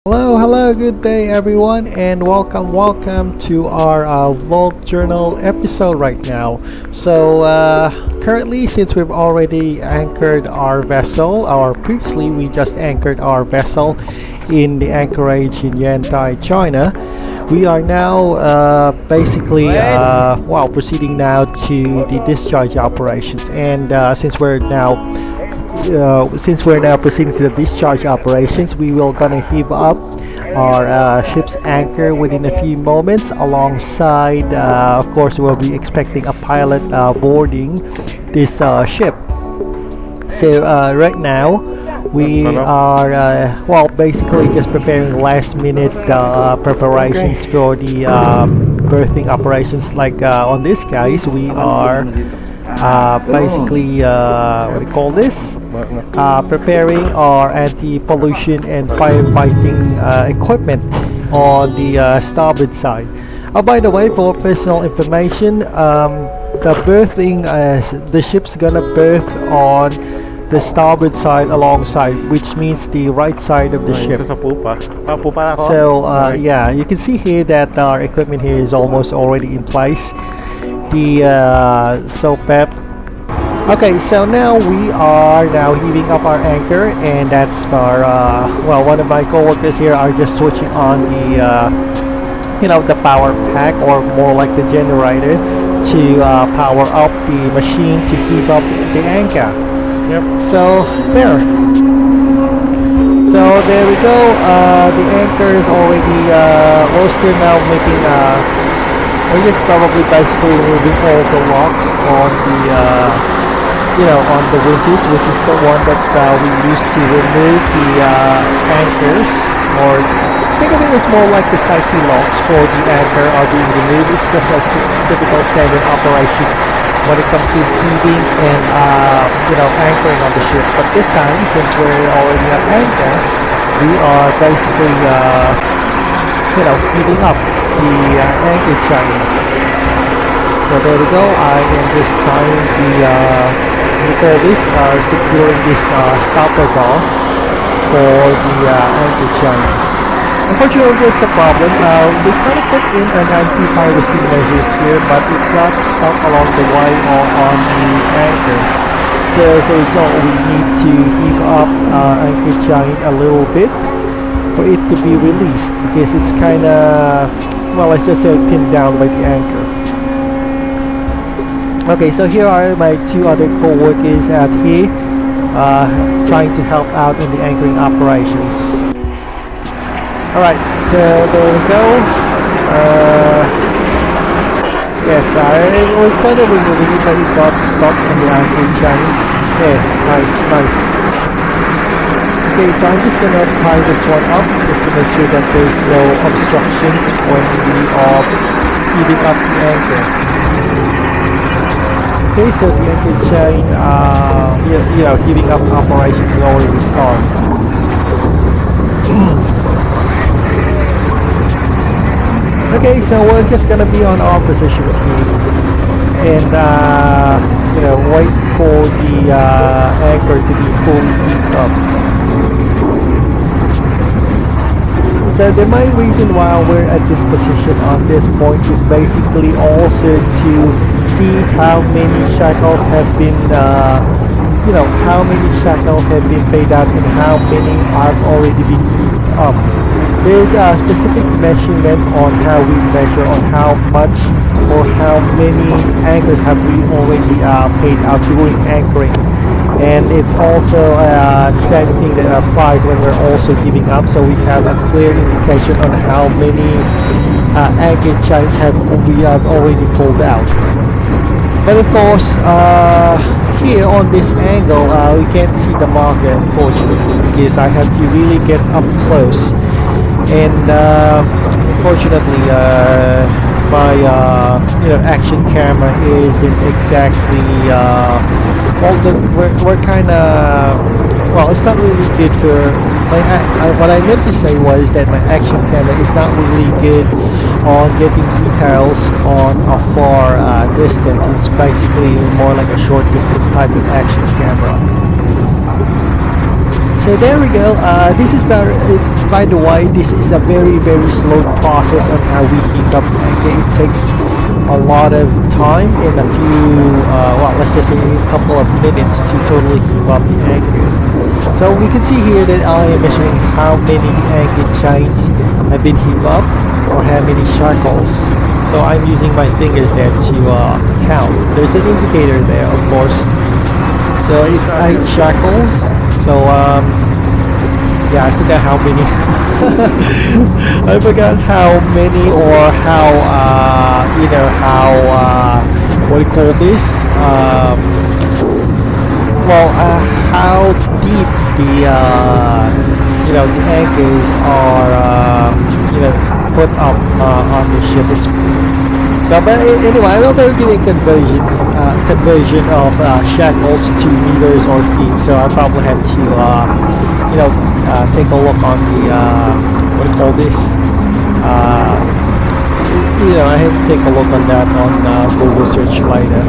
Hello, good day everyone, and welcome to our vlog journal episode right now. Currently, since we've already anchored our vessel, or previously we just anchored our vessel in the anchorage in Yantai, China, we are now proceeding now to the discharge operations. And since we're now proceeding to the discharge operations, we will gonna heave up our ship's anchor within a few moments. Alongside, of course, we'll be expecting a pilot boarding this ship. Right now we are basically just preparing last minute preparations for the berthing operations. Like on this case, we are what do you call this? Preparing our anti-pollution and firefighting equipment on the starboard side. Oh, by the way, for personal information, the ship's gonna berth on the starboard side alongside, which means the right side of the ship. Yeah, you can see here that our equipment here is almost already in place. The SOPEP. Okay, so now we are heaving up our anchor, and that's our one of my coworkers here are just switching on the power pack, or more like the generator, to power up the machine to heave up the anchor. Yep. So there we go. The anchor is already we're still now making we're just probably basically removing all the locks on the winches, which is the one that we use to remove the anchors, or think of it as more like the safety locks for the anchor are being removed. It's just a typical standard operation when it comes to heaving and anchoring on the ship. But this time, since we're already at anchor, we are basically heating up the anchor chain. So there we go. I am just trying securing this stopper bar for the anchor chain. Unfortunately, there's the problem. We kind of put in an anti-piracy measures here, but it got stuck along the way or on the anchor. So as a result, we need to heave up our anchor chain a little bit for it to be released, because it's kind of, let's just say, pinned down by the anchor. Okay, so here are my two other co-workers out here trying to help out in the anchoring operations. Alright, so there we go. Yes, I was kind of removing it, but it got stuck in the anchor chain. Yeah, nice. Okay, so I'm just gonna tie this one up just to make sure that there's no obstructions when we are heating up the anchor. Okay, so the anchor chain, heating up operations is already started. Okay, so we're just gonna be on our positions here, and wait for the anchor to be fully heated up. So the main reason why we're at this position on this point is basically also to see how many shackles have been paid out and how many have already been heated up. There's a specific measurement on how we measure on how much or how many anchors have we already paid out during anchoring. And it's also the same thing that applies when we're also giving up, so we have a clear indication on how many anchor chains we have already pulled out. But of course, here on this angle, we can't see the marker, unfortunately, because I have to really get up close. And unfortunately, my action camera isn't exactly we're kind of, it's not really good for what I meant to say was that my action camera is not really good on getting details on a far distance. It's basically more like a short distance type of action camera. So there we go. This is by the way, this is a very slow process on how we heat up the anchor. It takes a lot of time and a few, well, let's just say a couple of minutes to totally heat up the anchor. So we can see here that I am measuring how many anchor chains have been heated up or how many shackles. So I'm using my fingers there to count. There's an indicator there, of course. So it's 8 shackles. So yeah, I forgot how many. I forgot how many or how you know how what do you call this? Well, how deep the you know the anchors are you know put up on the ship. It's so, but anyway, I know they're doing conversion of shackles to meters or feet. So I probably have to you know take a look on the what do you call this? You know, I have to take a look on that on Google search later.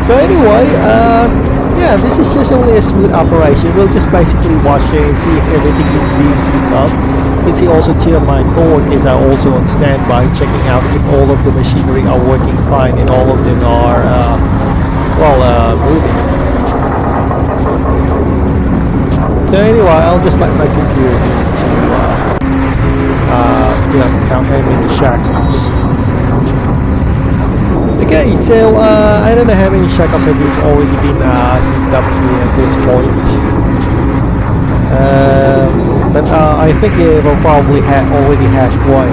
So anyway, yeah, this is just only a smooth operation. We'll just basically watch it and see if everything is being heated up. You can see also two of my coworkers are also on standby, checking out if all of the machinery are working fine and all of them are well moving. So anyway, I'll just let my computer to you know, count how many shackles. Okay, so I don't know how many shackles have already been heated up here at this point. But I think it will probably already have one.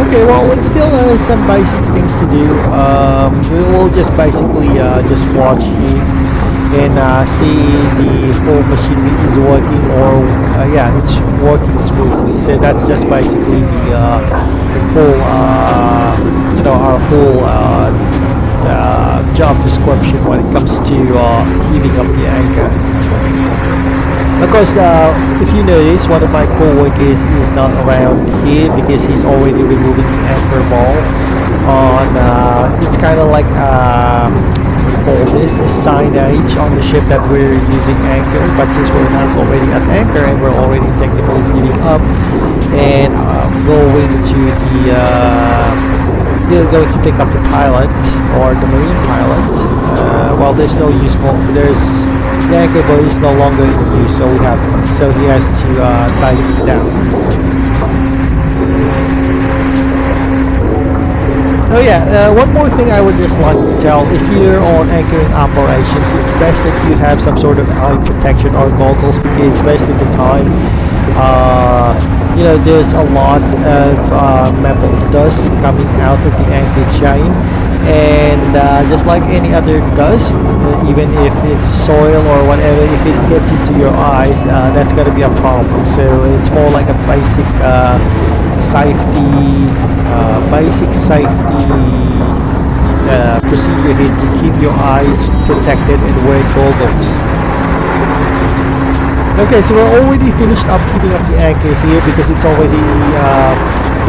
Okay, well, it's still some basic things to do. We will just basically just watch it and see the whole machinery is working, or yeah, it's working smoothly. So that's just basically the whole you know, our whole job description when it comes to heating up the anchor. Of course, if you notice, one of my co-workers is not around here because he's already removing the anchor ball on it's kind of like call this a signage on the ship that we're using anchor, but since we're not already at anchor and we're already technically heating up and going to the we're going to pick up the pilot or the marine pilot, well, there's no use for the anchor buoy is no longer in use, so he has to tighten it down. Oh yeah, one more thing I would just like to tell: if you're on anchoring operations, it's best that you have some sort of eye protection or goggles, because most of the time, you know, there's a lot of metal dust coming out of the anchor chain, and just like any other dust, even if it's soil or whatever, if it gets into your eyes, that's going to be a problem. So it's more like a basic safety procedure here to keep your eyes protected and wear goggles. Okay, so we're already finished up heating up the anchor here because it's already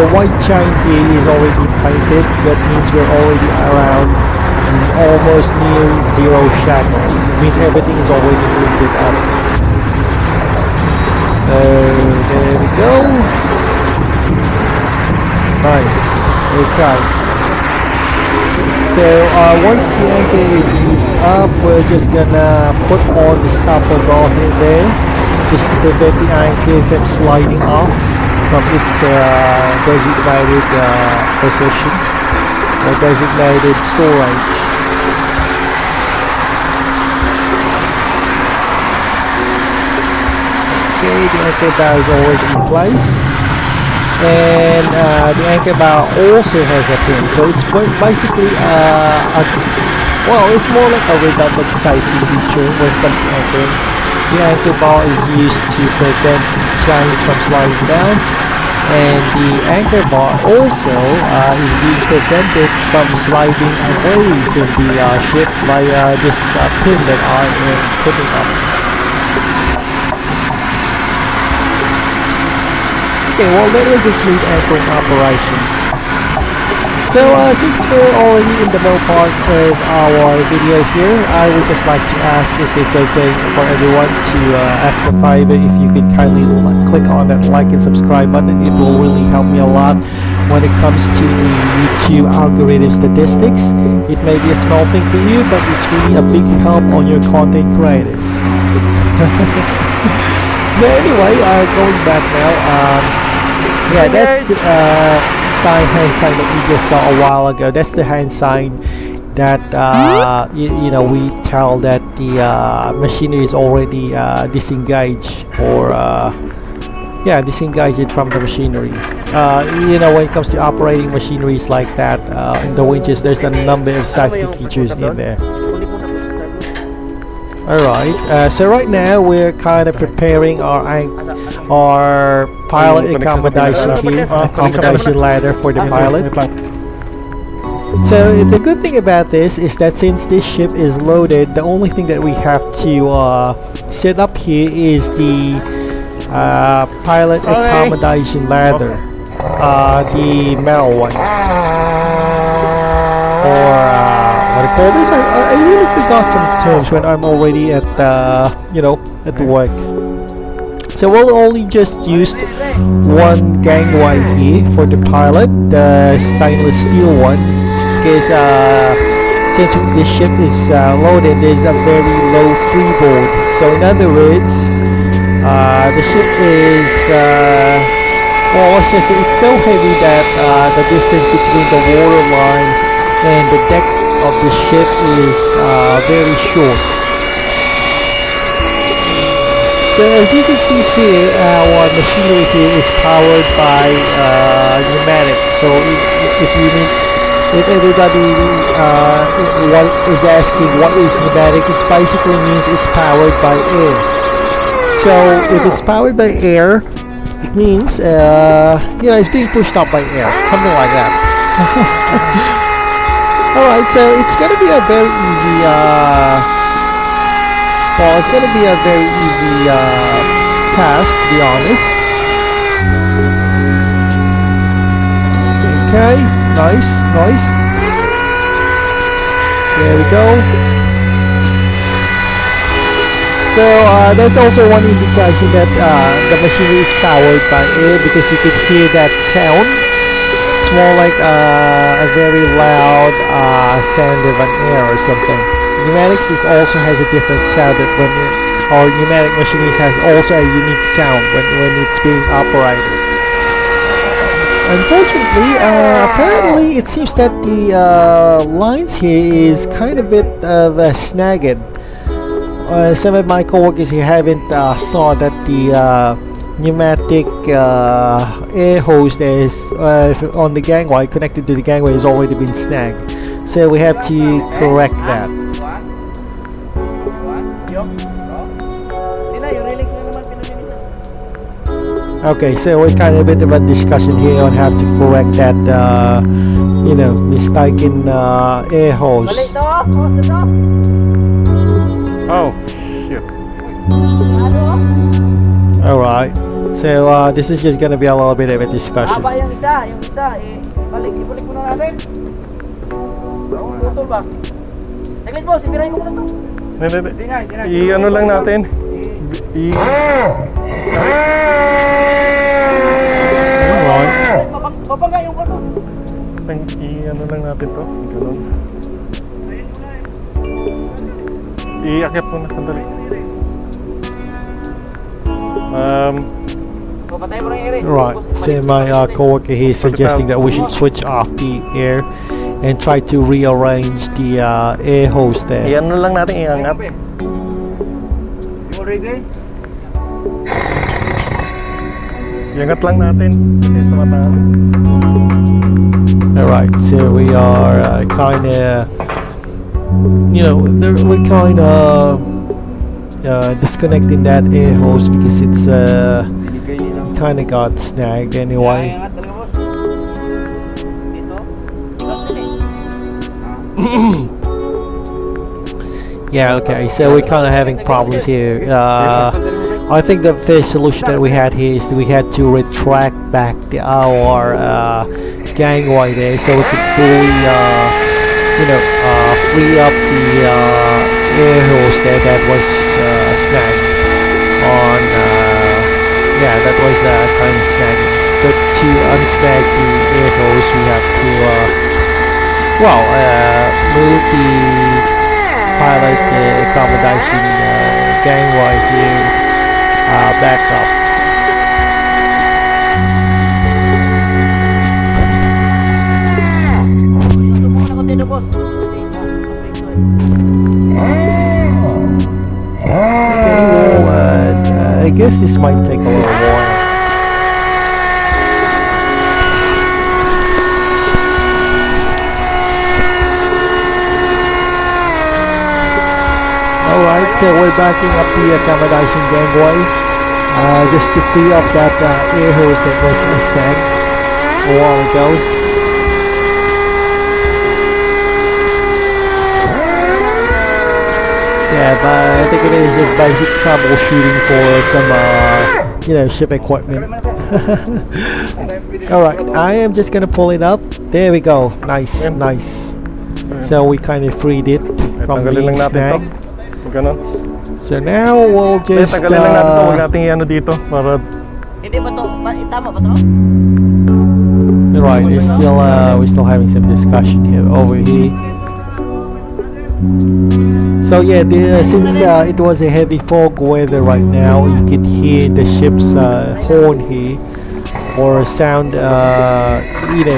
the white chain here is already painted. That means we're already around almost near 0 shackles. It means everything is already heated up. So there we go. Nice. Okay. So once the anchor is heated up, we're just gonna put on the stopper bar here there, just to prevent the anchor from sliding off from its designated position or designated storage. Okay, the anchor bar is already in place. And the anchor bar also has a pin, so it's basically well, it's more like a redundant safety feature when it comes to anchoring. The anchor bar is used to prevent chains from sliding down, and the anchor bar also is being prevented from sliding away from the ship by this pin that I am putting up. Okay, well, that was a smooth anchoring operations. So since we're already in the middle part of our video here, I would just like to ask if it's okay for everyone to ask the fiber if you could kindly click on that like and subscribe button. It will really help me a lot when it comes to the YouTube algorithm statistics. It may be a small thing for you, but it's really a big help on your content creators. So anyway, going back now, yeah, that's hand sign that we just saw a while ago. That's the hand sign that you know, we tell that the machinery is already disengaged, or yeah, disengaged from the machinery. You know, when it comes to operating machineries like that in the winches, there's a number of safety features in there. Alright, so right now we're kind of preparing our pilot accommodation here, accommodation ladder for the pilot. So the good thing about this is that since this ship is loaded, the only thing that we have to set up here is the pilot accommodation ladder, the metal one, or what do you call this? I really forgot some terms when I'm already at you know, at work. So we'll only just use one gangway here for the pilot, the stainless steel one, because since the ship is loaded, there's a very low freeboard. So in other words, the ship is well, let's just say it's so heavy that the distance between the water line and the deck of the ship is very short. So as you can see here, our machinery here is powered by pneumatic. So if everybody is asking what is pneumatic, it basically means it's powered by air. So if it's powered by air, it means you know, it's being pushed up by air, something like that. Alright, so it's gonna be a very easy well, it's gonna be a very easy task, to be honest. Okay, nice. There we go. So that's also one indication that the machinery is powered by air, because you could hear that sound. It's more like a very loud sound of an air or something. Pneumatics also has a different sound that when our pneumatic machineries has also a unique sound when it's being operated. Unfortunately, apparently it seems that the lines here is kind of bit of snagged. Some of my coworkers here haven't saw that the pneumatic air hose that is on the gangway, connected to the gangway, has already been snagged. So we have to correct that. Okay, so we're kind of a bit of a discussion here on how to correct that, you know, mistaken air hose. Oh, shit. Alright, so this is just gonna be a little bit of a discussion. Yung isa, ibalik muna natin. Putol ba? Saglit mo, sibirahin ko muna to. Hindi. I-ano lang natin. Babangga yung ano. I-ano lang natin to. Ganun. I-akit mo na sandali. Right, so my coworker here is suggesting that we should switch off the air and try to rearrange the air hose there. I-ano lang natin, iangat. You ready? Iangat lang natin. Kasi tumataas. Alright, so we are kind of, you know, we're kind of disconnecting that air hose because it's kind of got snagged anyway. Yeah, okay, so we're kind of having problems here. I think the first solution that we had here is we had to retract back our gangway there, so we could fully, free up the air hose there that was snagged on. That was kind of snagging. So to unsnag the air hose, we have to, move the pilot accommodation gangway here back up. I guess this might take a little while. Alright, so we're backing up the accommodation gangway just to free up that air hose that was snagged a while ago. Yeah, but I think it is a basic troubleshooting for some, ship equipment. Alright, I am just gonna pull it up. There we go. Nice, nice. So we kind of freed it from being snagged. So now we'll just tanggalin lang natin ito, huwag natin i-ano dito para Hindi ba to? Tama ba to? right, we're still having some discussion here over here. So yeah, since it was a heavy fog weather right now, you could hear the ship's horn here, or sound,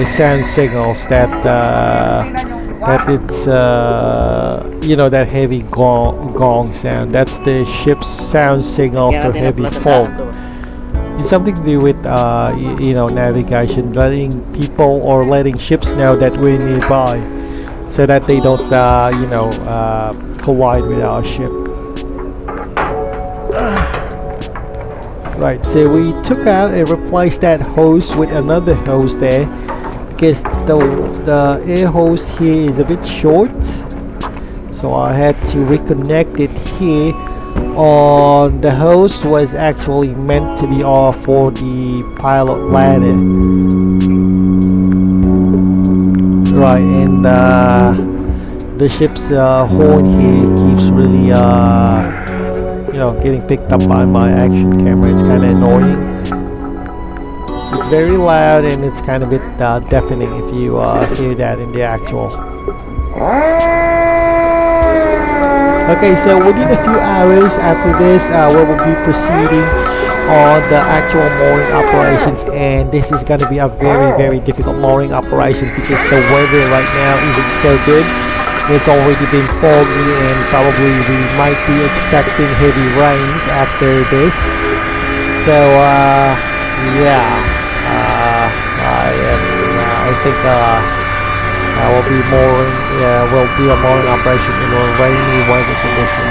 sound signals that it's, that heavy gong sound. That's the ship's sound signal for heavy fog. It's something to do with, navigation, letting people or letting ships know that we're nearby, so that they don't, collide with our ship. Right, so we took out and replaced that hose with another hose there, because the air hose here is a bit short, so I had to reconnect it here. On the hose was actually meant to be off for the pilot ladder. Right, and the ship's horn here keeps really getting picked up by my action camera. It's kind of annoying. It's very loud and it's kind of a bit deafening if you hear that in the actual. Okay, so within a few hours after this, we will be proceeding on the actual mooring operations, and this is going to be a very, very difficult mooring operation because the weather right now isn't so good. It's already been foggy and probably we might be expecting heavy rains after this. So I think will do a mooring operation in a rainy weather condition.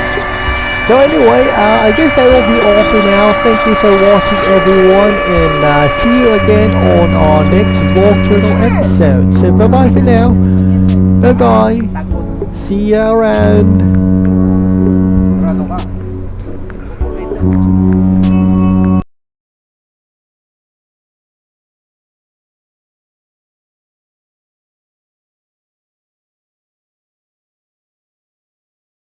So anyway, I guess that will be all for now. Thank you for watching, everyone, and see you again on our next vlog channel episode. So bye bye for now. Bye bye. See you around.